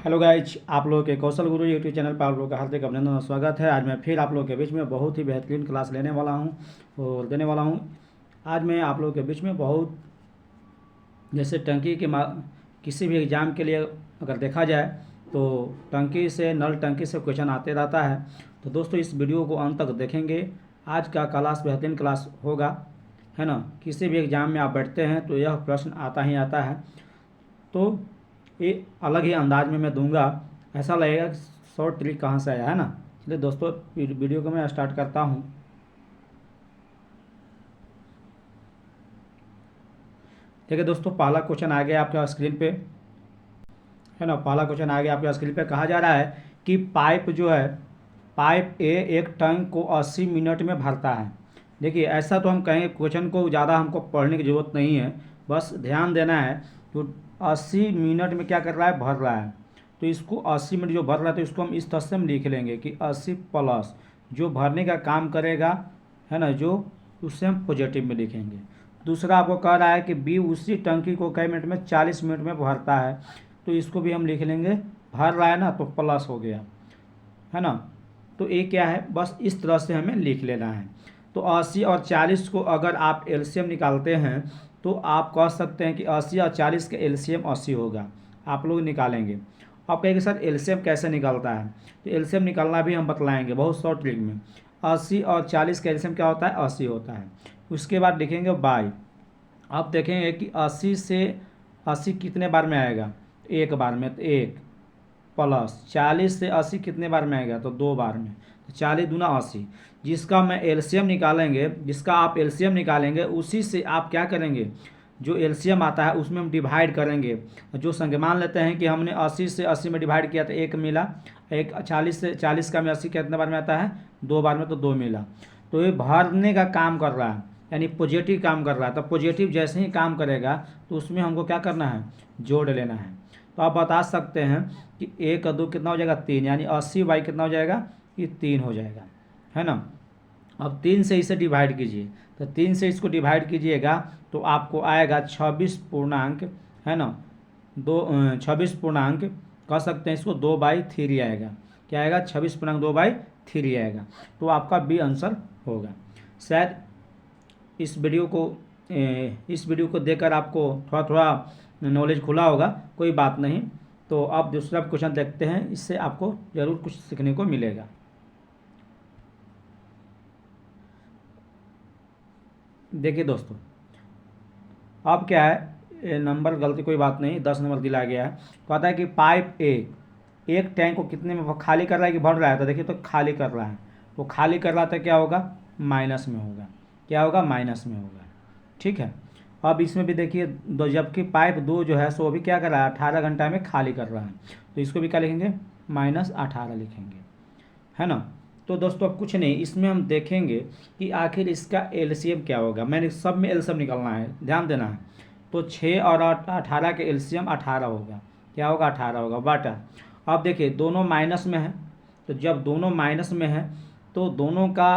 Hello guys, आप लोगों के कौशल गुरु यूट्यूब चैनल पर आप लोगों का हार्दिक अभिनंदन और स्वागत है। आज मैं फिर आप लोगों के बीच में बहुत ही बेहतरीन क्लास लेने वाला हूं और देने वाला हूं। आज मैं आप लोगों के बीच में बहुत जैसे टंकी के किसी भी एग्ज़ाम के लिए अगर देखा जाए तो टंकी से नल टंकी से क्वेश्चन आते रहता है। तो दोस्तों इस वीडियो को अंत तक देखेंगे। आज का क्लास बेहतरीन क्लास होगा, है ना। किसी भी एग्ज़ाम में आप बैठते हैं तो यह प्रश्न आता ही आता है। तो ये अलग ही अंदाज में मैं दूंगा, ऐसा लगेगा कि शॉर्ट ट्रिक कहाँ से आया, है ना। चलिए दोस्तों वीडियो को मैं स्टार्ट करता हूँ। देखिए दोस्तों, पहला क्वेश्चन आ गया आपके स्क्रीन पे, है ना। पहला क्वेश्चन आ गया आपके स्क्रीन पे। कहा जा रहा है कि पाइप जो है, पाइप ए एक टैंक को 80 मिनट में भरता है। देखिए ऐसा तो हम कहेंगे, क्वेश्चन को ज़्यादा हमको पढ़ने की ज़रूरत नहीं है, बस ध्यान देना है। तो 80 मिनट में क्या कर रहा है, भर रहा है। तो इसको 80 मिनट जो भर रहा है तो इसको हम इस तरह से हम लिख लेंगे कि 80 प्लस जो भरने का काम करेगा, है ना, जो उससे हम पॉजिटिव में लिखेंगे। दूसरा आपको कह रहा है कि बी उसी टंकी को कई मिनट में 40 मिनट में भरता है, तो इसको भी हम लिख लेंगे, भर रहा है ना तो प्लस हो गया, है ना। तो ये क्या है, बस इस तरह से हमें लिख लेना है। तो 80 और 40 को अगर आप एलसीएम निकालते हैं तो आप कह सकते हैं कि 80 और 40 का एलसीएम 80 होगा। आप लोग निकालेंगे। आप कहेंगे सर एलसीएम कैसे निकलता है, तो एलसीएम निकालना भी हम बतलाएंगे बहुत शॉर्ट ट्रिक में। 80 और 40 का एलसीएम क्या होता है, 80 होता है। उसके बाद लिखेंगे बाई। आप देखेंगे कि 80 से 80 कितने बार में आएगा, एक बार में, तो एक प्लस 40 से 80 कितने बार में आएगा, तो दो बार में, तो 40 दूना 80। जिसका मैं एलसीएम निकालेंगे, जिसका आप एलसीएम निकालेंगे उसी से आप क्या करेंगे, जो एलसीएम आता है उसमें हम डिवाइड करेंगे। जो संख्या मान लेते हैं कि हमने 80 से 80 में डिवाइड किया तो एक मिला, एक 40 से 40 का में 80 कितने बार में आता है, दो बार में, तो दो मिला। तो ये भरने का काम कर रहा है, यानी पॉजिटिव काम कर रहा है। तो पॉजिटिव जैसे ही काम करेगा तो उसमें हमको क्या करना है, जोड़ लेना है। तो आप बता सकते हैं कि एक दो कितना हो जाएगा, तीन, यानी 80 बाई कितना हो जाएगा, ये 3 हो जाएगा, है ना। अब 3 से इसे डिवाइड कीजिए, तो 3 से इसको डिवाइड कीजिएगा तो आपको आएगा 26 पूर्णांक, है ना, 26 पूर्णांक कह सकते हैं इसको 2/3 आएगा। क्या आएगा, 26.2/3 आएगा। तो आपका बी आंसर होगा। शायद इस वीडियो को देखकर आपको थोड़ा थोड़ा नॉलेज खुला होगा, कोई बात नहीं। तो अब दूसरा क्वेश्चन देखते हैं, इससे आपको ज़रूर कुछ सीखने को मिलेगा। देखिए दोस्तों, अब क्या है, नंबर गलती कोई बात नहीं, 10 नंबर दिला गया है। कहता है कि पाइप ए एक टैंक को कितने में खाली कर रहा है कि भर रहा है, तो देखिए तो खाली कर रहा है, तो खाली कर रहा था क्या होगा, माइनस में होगा। क्या होगा, माइनस में होगा, ठीक है। अब इसमें भी देखिए जबकि पाइप 2 जो है सो अभी क्या कर रहा है, 18 घंटा में खाली कर रहा है, तो इसको भी क्या लिखेंगे, -18 लिखेंगे, है ना। तो दोस्तों अब कुछ नहीं, इसमें हम देखेंगे कि आखिर इसका एलसीएम क्या होगा। मैंने सब में एलसीएम निकालना है, ध्यान देना है। तो 6 और 18 के एलसीएम 18 होगा। क्या होगा, 18 होगा बटा। अब देखिए दोनों माइनस में है, तो जब दोनों माइनस में है तो दोनों का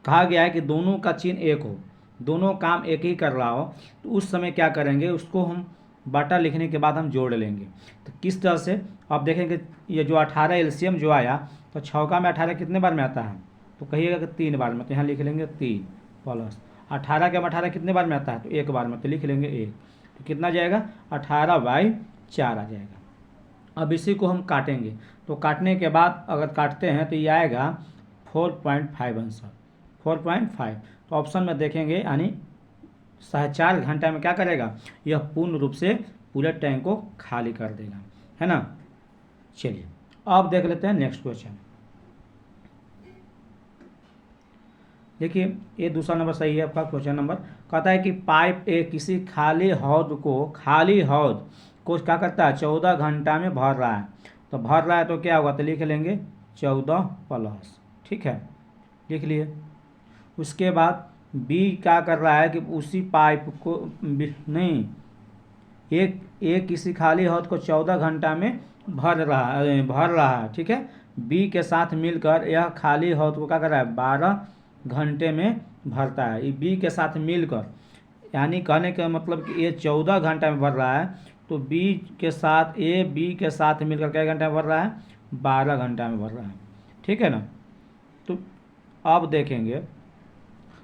कहा गया है कि दोनों का चिन्ह एक हो, दोनों काम एक ही कर रहा हो, तो उस समय क्या करेंगे, उसको हम बटा लिखने के बाद हम जोड़ लेंगे। तो किस तरह से आप देखेंगे, ये जो 18 एलसीएम जो आया, तो छौका में 18 कितने बार में आता है, तो कहिएगा कि 3 बार में, तो यहाँ लिख लेंगे 3 प्लस 18 के 18 कितने बार में आता है, तो एक बार में, तो लिख लेंगे 1। तो कितना जाएगा, 18/4 आ जाएगा। अब इसी को हम काटेंगे, तो काटने के बाद अगर काटते हैं तो ये आएगा 4.5 आंसर, 4.5। तो ऑप्शन में देखेंगे यानी 4.5 घंटा में क्या करेगा, यह पूर्ण रूप से पूरे टैंक को खाली कर देगा, है ना। चलिए अब देख लेते हैं नेक्स्ट क्वेश्चन। देखिए ये दूसरा नंबर सही है आपका, क्वेश्चन नंबर कहता है कि पाइप ए किसी खाली हौद को क्या करता है, 14 घंटा में भर रहा है। तो भर रहा है तो क्या होगा, तो लिख लेंगे 14 प्लस, ठीक है, लिख लिए। उसके बाद बी क्या कर रहा है कि उसी पाइप को नहीं, एक किसी खाली हौद को 14 घंटा में भर रहा है, ठीक है। बी के साथ मिलकर यह खाली हौद को क्या कर रहा है, 12 घंटे में भरता है। ये बी के साथ मिलकर, यानी कहने का मतलब कि ये 14 घंटा में भर रहा है, तो बी के साथ ए बी के साथ मिलकर कितने घंटे में भर रहा है, 12 घंटा में भर रहा है, ठीक है ना। तो अब देखेंगे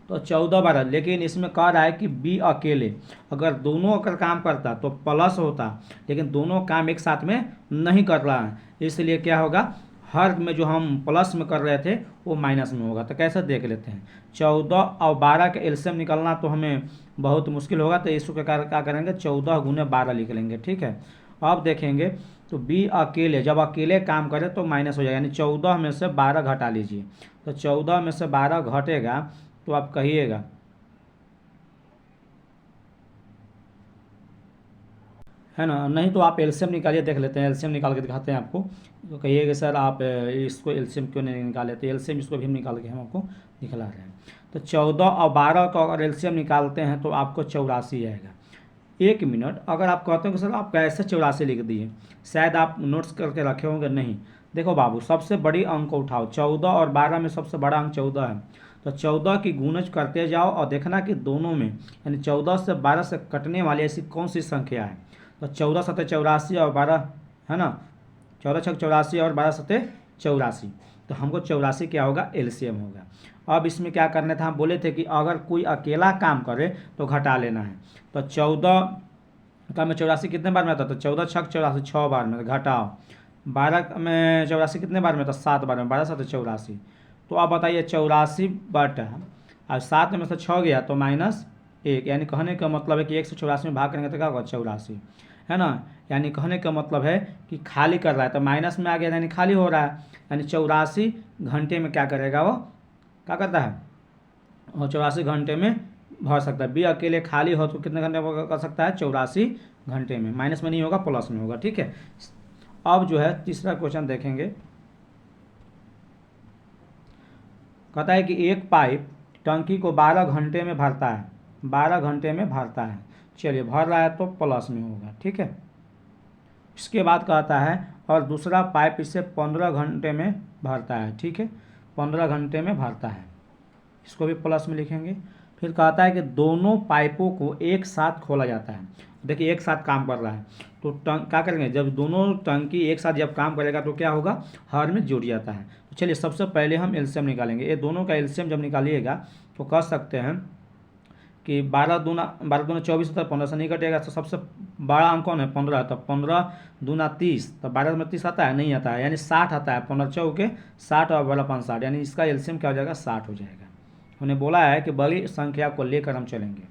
तो 14 12, लेकिन इसमें कह रहा है कि बी अकेले, अगर दोनों अगर काम करता तो प्लस होता, लेकिन दोनों काम एक साथ में नहीं कर रहा है, इसलिए क्या होगा, हर में जो हम प्लस में कर रहे थे वो माइनस में होगा। तो कैसे देख लेते हैं, 14 और 12 का एलसीएम निकालना तो हमें बहुत मुश्किल होगा, तो इसको क्या करेंगे, 14 गुने 12 लिख लेंगे, ठीक है। अब देखेंगे तो बी अकेले, जब अकेले काम करे तो माइनस हो जाएगा, यानी 14 में से 12 घटा लीजिए, तो 14 में से 12 घटेगा तो आप कहिएगा, है ना, नहीं तो आप एलसीएम निकालिए, देख लेते हैं, एलसीएम निकाल के दिखाते हैं आपको। तो कहिएगा सर आप इसको एलसीएम क्यों नहीं निकाले, तो एलसीएम इसको भी हम निकाल के हम आपको दिखला रहे हैं। तो 14 और 12 का अगर एलसीएम निकालते हैं तो आपको 84 आएगा। 1 मिनट, अगर आप कहते हो कि सर आप कैसे 84 लिख दिए, शायद आप नोट्स करके रखे होंगे, नहीं। देखो बाबू, सबसे बड़ी अंक को उठाओ, 14 और 12 में सबसे बड़ा अंक 14 है, तो 14 की गुणज करते जाओ और देखना कि दोनों में, यानी 14 से 12 से कटने वाली ऐसी कौन सी संख्या है। तो 14 सतह 84 और 12, है ना, 14 छक 84 और 12 सतह 84, तो हमको 84 क्या होगा, एलसीएम होगा। अब इसमें क्या करना था, हम बोले थे कि अगर कोई अकेला काम करे तो घटा लेना है। तो 14 का में 84 कितने बार में आता, तो 14 छक 84 6 बार में, घटाओ 12 में 84 कितने बार में था, 7 बार में, 12 सतह 84। तो आप बताइए 84 बटा और 7 में से 6 गया तो -1, यानी कहने का मतलब है कि 1 से 84 में भाग करेंगे तो क्या होगा, 84, है ना। यानी कहने का मतलब है कि खाली कर रहा है, तो माइनस में आ गया यानी खाली हो रहा है, यानी 84 घंटे में क्या करेगा, वो क्या करता है, और 84 घंटे में भर सकता है। बी अकेले खाली हो तो कितने घंटे में कर सकता है, 84 घंटे में, माइनस में नहीं होगा, प्लस में होगा, ठीक है। अब जो है तीसरा क्वेश्चन देखेंगे, कहता है कि एक पाइप टंकी को 12 घंटे में भरता है, 12 घंटे में भरता है, चलिए भर रहा है तो प्लस में होगा, ठीक है। इसके बाद कहता है और दूसरा पाइप इसे 15 घंटे में भरता है, ठीक है, 15 घंटे में भरता है, इसको भी प्लस में लिखेंगे। फिर कहता है कि दोनों पाइपों को एक साथ खोला जाता है, देखिए एक साथ काम कर रहा है, तो क्या करेंगे, जब दोनों टंकी एक साथ जब काम करेगा तो क्या होगा, हर में जुड़ जाता है। तो चलिए सबसे पहले हम एलसीएम निकालेंगे, ये दोनों का एलसीएम जब निकालिएगा तो कह सकते हैं कि 12 दूना 24 होता है, 15 से नहीं कटेगा, तो सबसे बड़ा अंक कौन है, 15, तो 15 दूना 30, तो 12 में 30 आता है, नहीं आता है, यानी 60 आता है, 15 चौके 60 और 12 5 60, यानी इसका एलसीएम क्या हो जाएगा, 60 हो जाएगा। उन्हें बोला है कि बड़ी संख्या को लेकर हम चलेंगे,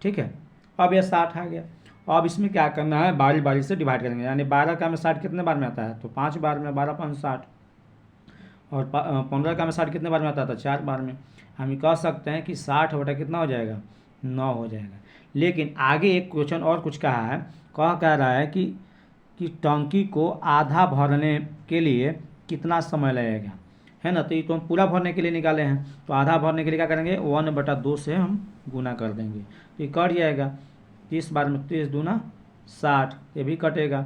ठीक है। अब यह 60 आ गया, अब इसमें क्या करना है, बारी बारी से डिवाइड करेंगे, यानी 12 का में 60 कितने बार में आता है, तो 5 बार में, 12 5 60, और 15 का में 60 कितने बार में आता है, तो 4 बार में। हम कह सकते हैं कि 60 बटा कितना हो जाएगा, 9 हो जाएगा। लेकिन आगे एक क्वेश्चन और कुछ कहा है, कह रहा है कि टंकी को आधा भरने के लिए कितना समय लगेगा, है ना। तो ये तो हम पूरा भरने के लिए निकाले हैं, तो आधा भरने के लिए क्या करेंगे, 1/2 से हम गुना कर देंगे, तो ये कट जाएगा, 30 बार में 30 दूना 60, ये भी कटेगा,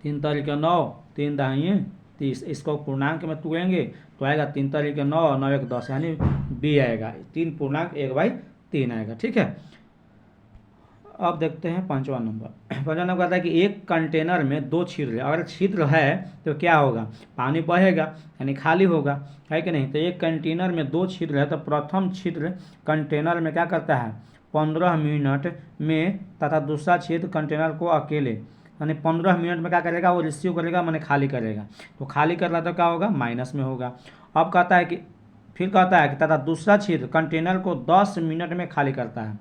3 तरीके 9, 3 दाहिए 30, इसको पूर्णांक में तोड़ेंगे तो आएगा 3 तरीके 9, 9 1 10, यानी बी आएगा, 3 पूर्णांक 1/3 आएगा, ठीक है। अब देखते हैं 5वां नंबर। 5वां नंबर कहता है कि एक कंटेनर में 2 छिद्र है, अगर छिद्र है तो क्या होगा, पानी बहेगा, यानी खाली होगा, है कि नहीं। तो एक कंटेनर में 2 छिद्र है, तो प्रथम छिद्र कंटेनर में क्या करता है, 15 मिनट में, तथा दूसरा छिद्र कंटेनर को अकेले, यानी 15 मिनट में क्या करेगा, वो रिसीव करेगा, माने खाली करेगा, तो खाली कर रहा तो क्या होगा, माइनस में होगा। अब कहता है कि फिर कहता है कि तथा दूसरा छिद्र कंटेनर को 10 मिनट में खाली करता है,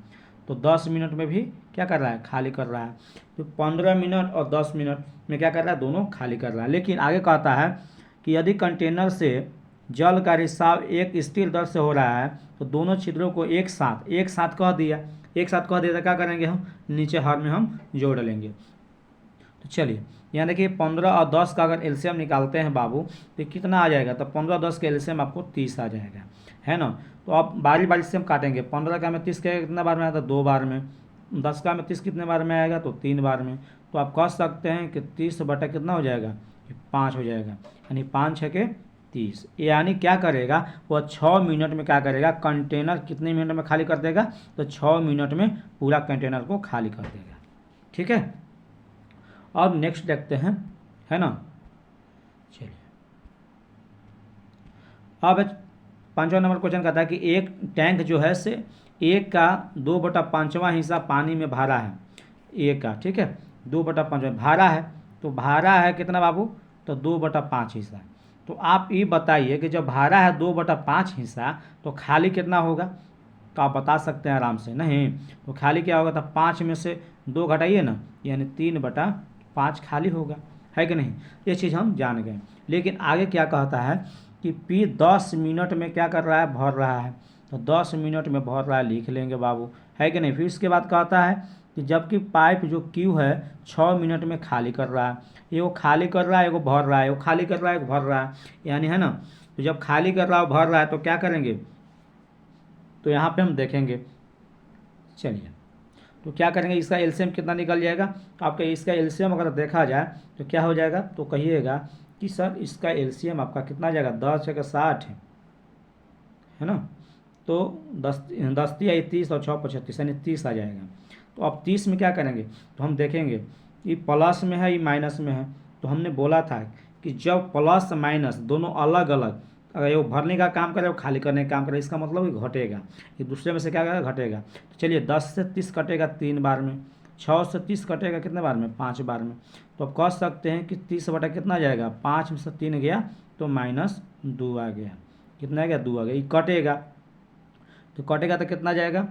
तो 10 मिनट में भी क्या कर रहा है, खाली कर रहा है। तो 15 मिनट और 10 मिनट में क्या कर रहा है, दोनों खाली कर रहा है। लेकिन आगे कहता है कि यदि कंटेनर से जल का रिसाव एक स्थिर दर से हो रहा है तो दोनों छिद्रों को एक साथ कह दिया, तो क्या करेंगे, हम नीचे हर में हम जोड़ लेंगे। तो चलिए यहाँ देखिए 15 और 10 का अगर एलसीएम निकालते हैं बाबू तो कितना आ जाएगा, तो 15 10 का एलसीएम आपको 30 आ जाएगा, है ना। तो अब बारी बारी से हम काटेंगे, 15 का में 30 के कितने बार में आता है, 2 बार में, 10 का में 30 कितने बार में आएगा, तो 3 बार में। तो आप कह सकते हैं कि 30 बटा कितना हो जाएगा, 5 हो जाएगा, यानी 5 6 के 30, यानी क्या करेगा, वह 6 मिनट में क्या करेगा, कंटेनर कितने मिनट में खाली कर देगा, तो 6 मिनट में पूरा कंटेनर को खाली कर देगा, ठीक है। अब नेक्स्ट देखते हैं, है ना। चलिए अब 5वां नंबर क्वेश्चन कहता है कि एक टैंक जो है से एक का 2/5वां हिस्सा पानी में भरा है, एक का, ठीक है, 2/5 भरा है। तो भरा है कितना बाबू, तो 2/5 हिस्सा। तो आप ये बताइए कि जब भरा है 2/5 हिस्सा तो खाली कितना होगा, तो आप बता सकते हैं आराम से, नहीं तो खाली क्या होगा, तो 5 में से 2 घटाइए ना, यानी 3/5 खाली होगा, है कि नहीं। ये चीज़ हम जान गए। लेकिन आगे क्या कहता है कि P 10 मिनट में क्या कर रहा है, भर रहा है। तो 10 मिनट में भर रहा है लिख लेंगे बाबू, है कि नहीं। फिर इसके बाद कहता है कि जबकि पाइप जो Q है 6 मिनट में खाली कर रहा है, एगो खाली कर रहा है एगो भर रहा है, एगो खाली कर रहा है एगो भर रहा है, यानी है ना। तो जब खाली कर रहा है भर रहा है तो क्या करेंगे, तो यहाँ पे हम देखेंगे। चलिए तो क्या करेंगे, इसका एलसीएम कितना निकल जाएगा, तो आपका इसका एलसीएम अगर देखा जाए तो क्या हो जाएगा, तो कहिएगा कि सर इसका एलसीएम आपका कितना जाएगा, 10×60 है ना। तो 10 या 30 और 6×35 यानी 30 आ जाएगा। तो अब 30 में क्या करेंगे, तो हम देखेंगे ये प्लस में है ये माइनस में है। तो हमने बोला था कि जब प्लस माइनस दोनों अलग अलग, अगर वो भरने का काम करे वो खाली करने का काम करे, इसका मतलब ये घटेगा, ये दूसरे में से क्या करेगा, घटेगा। तो चलिए 10 से 30 कटेगा 3 बार में, 6 से 30 कटेगा कितने बार में, 5 बार में। तो अब कह सकते हैं कि 30 बटा कितना जाएगा, 5 में से 3 गया तो -2 आ गया, कितना आ गया, 2 आ गया। ये कटेगा तो कटेगा तो कितना जाएगा,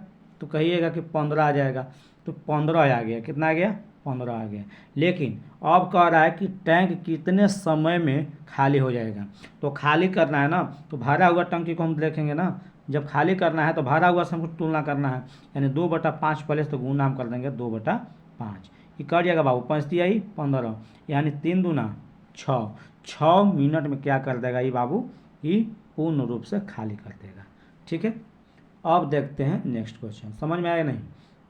तो कहिएगा कि 15 आ जाएगा। तो 15 आ गया, कितना आ गया, 15 आ गया। लेकिन अब कह रहा है कि टैंक कितने समय में खाली हो जाएगा। तो खाली करना है ना, तो भरा हुआ टंकी को हम देखेंगे ना, जब खाली करना है तो भरा हुआ से हमको तुलना करना है, यानी 2/5 पहले से तो गुना हम कर देंगे 2/5। ये कट जाएगा बाबू, 5 आई 15, यानी 3 दूना 6, 6 मिनट में क्या कर देगा ये बाबू, ये पूर्ण रूप से खाली कर देगा, ठीक है। अब देखते हैं नेक्स्ट क्वेश्चन, समझ में आया नहीं,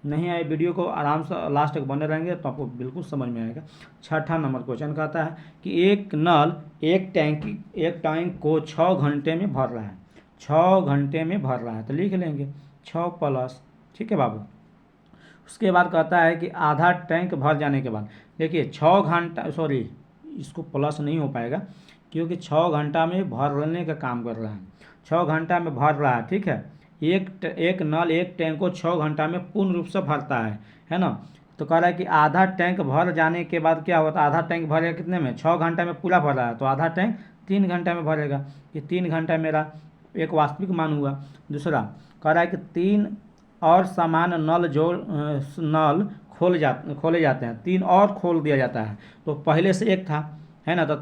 नहीं आए वीडियो को आराम से लास्ट तक बने रहेंगे तो आपको बिल्कुल समझ में आएगा। 6वां नंबर क्वेश्चन कहता है कि एक नल एक टैंक को 6 घंटे में भर रहा है, 6 घंटे में भर रहा है, तो लिख लेंगे 6 प्लस, ठीक है बाबू। उसके बाद कहता है कि आधा टैंक भर जाने के बाद, देखिए 6 घंटा, सॉरी इसको प्लस नहीं हो पाएगा क्योंकि 6 घंटा में भरने का काम कर रहा है, 6 घंटा में भर रहा है, ठीक है। एक नल एक टैंक को 6 घंटा में पूर्ण रूप से भरता है ना। तो कह रहा है कि आधा टैंक भर जाने के बाद क्या होता है, आधा टैंक भरेगा कितने में, 6 घंटा में पूरा भर रहा है, तो आधा टैंक 3 घंटा में भरेगा। ये 3 घंटा मेरा एक वास्तविक मान हुआ। दूसरा कह रहा है कि 3 और समान नल खोले जाते हैं, 3 और खोल दिया जाता है। तो पहले से एक था, है ना, तो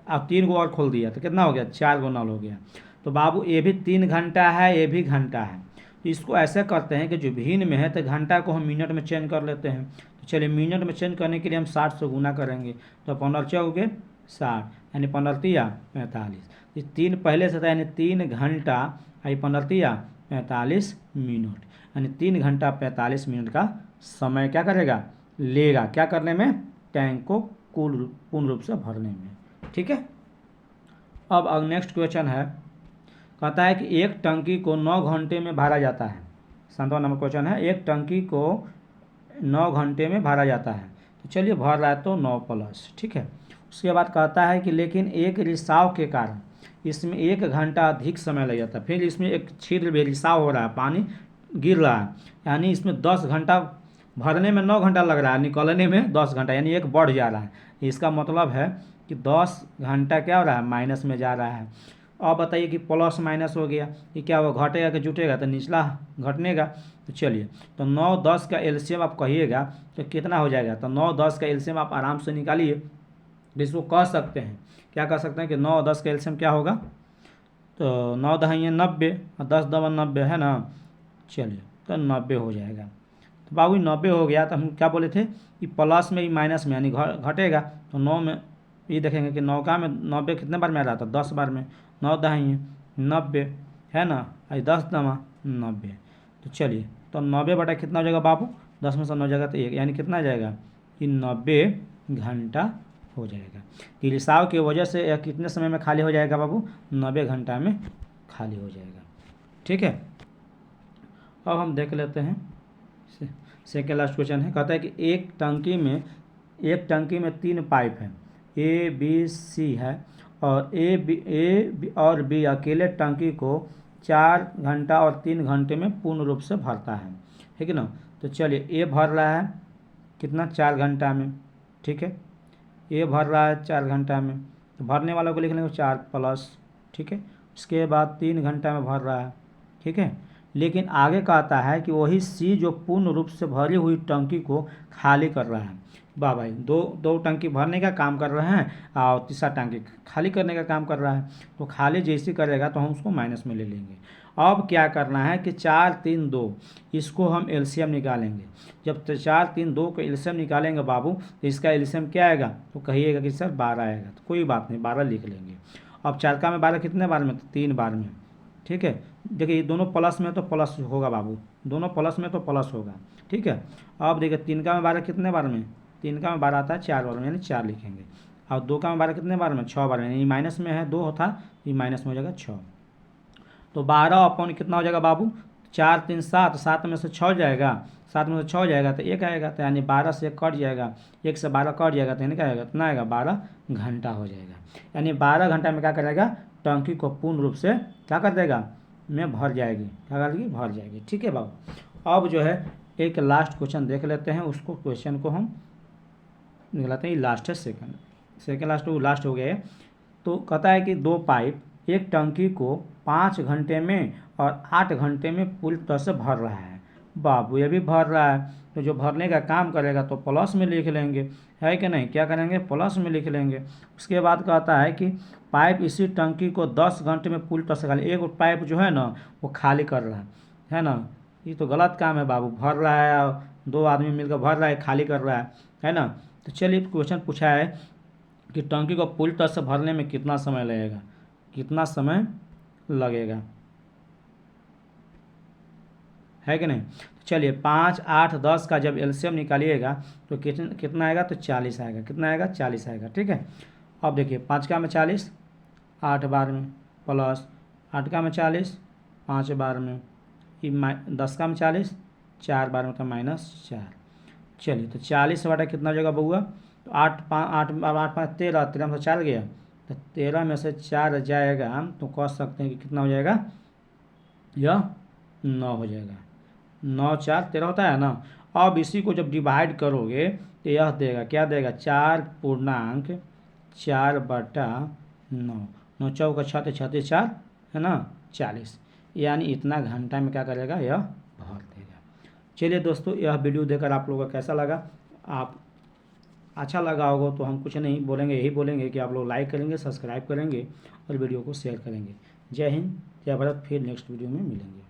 अब 3 को और खोल दिया तो कितना हो गया, 4 नल हो गया। तो बाबू ये भी 3 घंटा है, ये भी घंटा है। तो इसको ऐसे करते हैं कि जो भिन्न में है तो घंटा को हम मिनट में चेंज कर लेते हैं। तो चलिए मिनट में चेंज करने के लिए हम 60 से गुना करेंगे, तो 15 चौके 60 यानी 15 45। तो 3 पहले से था यानी 3 घंटा, 15 45 मिनट, यानी 3 घंटा 45 मिनट का समय क्या करेगा, लेगा क्या करने में, टैंक को पूर्ण रूप से भरने में, ठीक है। अब नेक्स्ट क्वेश्चन है, कहता है कि एक टंकी को 9 घंटे में भरा जाता है। 7वां नंबर क्वेश्चन है, एक टंकी को 9 घंटे में भरा जाता है। तो चलिए भर रहा है तो 9 प्लस, ठीक है। उसके बाद कहता है कि लेकिन एक रिसाव के कारण इसमें 1 घंटा अधिक समय लग जाता है। फिर इसमें एक छिद्र भी, रिसाव हो रहा है, पानी गिर रहा है, यानी इसमें 10 घंटा, भरने में 9 घंटा लग रहा है, निकलने में 10 घंटा, यानी एक बढ़ जा रहा है। इसका मतलब है कि 10 घंटा क्या हो रहा है, माइनस में जा रहा है। अब बताइए कि प्लस माइनस हो गया, ये क्या होगा, घटेगा कि जुटेगा, तो निचला घटनेगा। तो चलिए तो 9 10 का एलसीएम आप कहिएगा तो कितना हो जाएगा, तो 9 10 का एलसीएम आप आराम से निकालिए। तो इसको कह सकते हैं, क्या कह सकते हैं कि 9 10 का एलसीएम क्या होगा, तो 9 दहाइए 90 और 10 दबन 90 है ना। चलिए तो 90 हो जाएगा। तो बाबू 90 हो गया, तो हम क्या बोले थे कि प्लस में ही माइनस में यानी घटेगा। तो 9 में ये देखेंगे कि 9 का में 90 कितने बार में आ रहा था, 10 बार में, 9 दहाइए 90 है ना, 10 दमा 90। तो चलिए तो 90 बटा कितना हो जाएगा बाबू, 10 में से 9 जाएगा तो 1, यानी कितना आ जाएगा कि 90 घंटा हो जाएगा। कि रिसाव की वजह से यह कितने समय में खाली हो जाएगा बाबू, 90 घंटा में खाली हो जाएगा, ठीक है। अब हम देख लेते हैं सेकेंड लास्ट क्वेश्चन है, कहता है कि एक टंकी में एक टंकी में 3 पाइप हैं, ए बी सी है, और ए और बी अकेले टंकी को 4 घंटा और 3 घंटे में पूर्ण रूप से भरता है, ठीक है ना। तो चलिए ए भर रहा है कितना, 4 घंटा में, ठीक है। ए भर रहा है 4 घंटा में, तो भरने वालों को लिख लेंगे 4 प्लस, ठीक है। उसके बाद 3 घंटा में भर रहा है, ठीक है। लेकिन आगे कहता है कि वही सी जो पूर्ण रूप से भरी हुई टंकी को खाली कर रहा है। वाह भाई, दो टंकी भरने का काम कर रहे हैं और तीसरा टंकी खाली करने का काम कर रहा है। तो खाली जैसे करेगा तो हम उसको माइनस में ले लेंगे। अब क्या करना है कि 4 3 2 इसको हम एलसीएम निकालेंगे। जब 4 3 2 का एलसीएम निकालेंगे बाबू, तो इसका एलसीएम क्या आएगा, तो कहिएगा कि सर 12 आएगा, तो कोई बात नहीं 12 लिख लेंगे। अब 4 का में 12 कितने बार में, तो 3 बार में, ठीक है। देखिए ये दोनों प्लस में तो प्लस होगा बाबू, दोनों प्लस में तो प्लस होगा, ठीक है। अब देखिए 3 का में 12 कितने बार में, 3 का में 12 आता है 4 बार में, यानी 4 लिखेंगे। और 2 का में 12 कितने बार में, 6 बार में, यानी माइनस में है 2 होता, ये माइनस में हो जाएगा 6। तो 12 अपॉन कितना हो जाएगा बाबू, 4 3 7, 7 में से 6 जाएगा, 7 में से 6 जाएगा तो 1 आएगा, तो यानी 12 से 1 कट जाएगा, 1 से 12 कट जाएगा, तो यानी क्या आएगा, इतना आएगा 12 घंटा हो जाएगा। यानी 12 घंटा में क्या करेगा, टंकी को पूर्ण रूप से क्या कर देगा, में भर जाएगी, क्या कर देगी, भर जाएगी, ठीक है बाबू। अब जो है एक लास्ट क्वेश्चन देख लेते हैं, उसको क्वेश्चन को हम निकलाते हैं। लास्ट है सेकेंड लास्ट हो गया है। तो कहता है कि 2 पाइप एक टंकी को 5 घंटे में और 8 घंटे में पूरी तरह से भर रहा है। बाबू ये भी भर रहा है, तो जो भरने का काम करेगा तो प्लस में लिख लेंगे, है कि नहीं, क्या करेंगे, प्लस में लिख लेंगे। उसके बाद कहता है कि पाइप इसी टंकी को 10 घंटे में पूरी तरह से खाली, एक पाइप जो है ना वो खाली कर रहा है ना। ये तो गलत काम है बाबू, भर रहा है और 2 आदमी मिलकर भर रहा है, खाली कर रहा है ना। तो चलिए क्वेश्चन पूछा है कि टंकी को पूरी तरह से भरने में कितना समय लगेगा, कितना समय लगेगा, है कि नहीं। तो चलिए 5 8 10 का जब एलसीएम निकालिएगा तो कितना आएगा, तो 40 आएगा, कितना आएगा, 40 आएगा, ठीक है। अब देखिए 5 का में 40 8 बार में, प्लस 8 का में 40 5 बार में, 10 का में 40 4 बार में, तो -4। चलिए तो 40 बटा कितना हो जाएगा बउआ, तो 8 5 13, 13 में से 4 गया, तो 13 में से 4 जाएगा, तो कह सकते हैं कि कितना हो जाएगा, यह 9 हो जाएगा। 9 4 13 होता है ना। अब इसी को जब डिवाइड करोगे तो यह देगा, क्या देगा, 4.4/9, 9 चौका 6 36 4 है ना 40, यानी इतना घंटा में क्या करेगा, यह भर देगा। चलिए दोस्तों, यह वीडियो देखकर आप लोगों को कैसा लगा, आप अच्छा लगा होगा तो हम कुछ नहीं बोलेंगे, यही बोलेंगे कि आप लोग लाइक करेंगे, सब्सक्राइब करेंगे और वीडियो को शेयर करेंगे। जय हिंद, जय भारत, फिर नेक्स्ट वीडियो में मिलेंगे।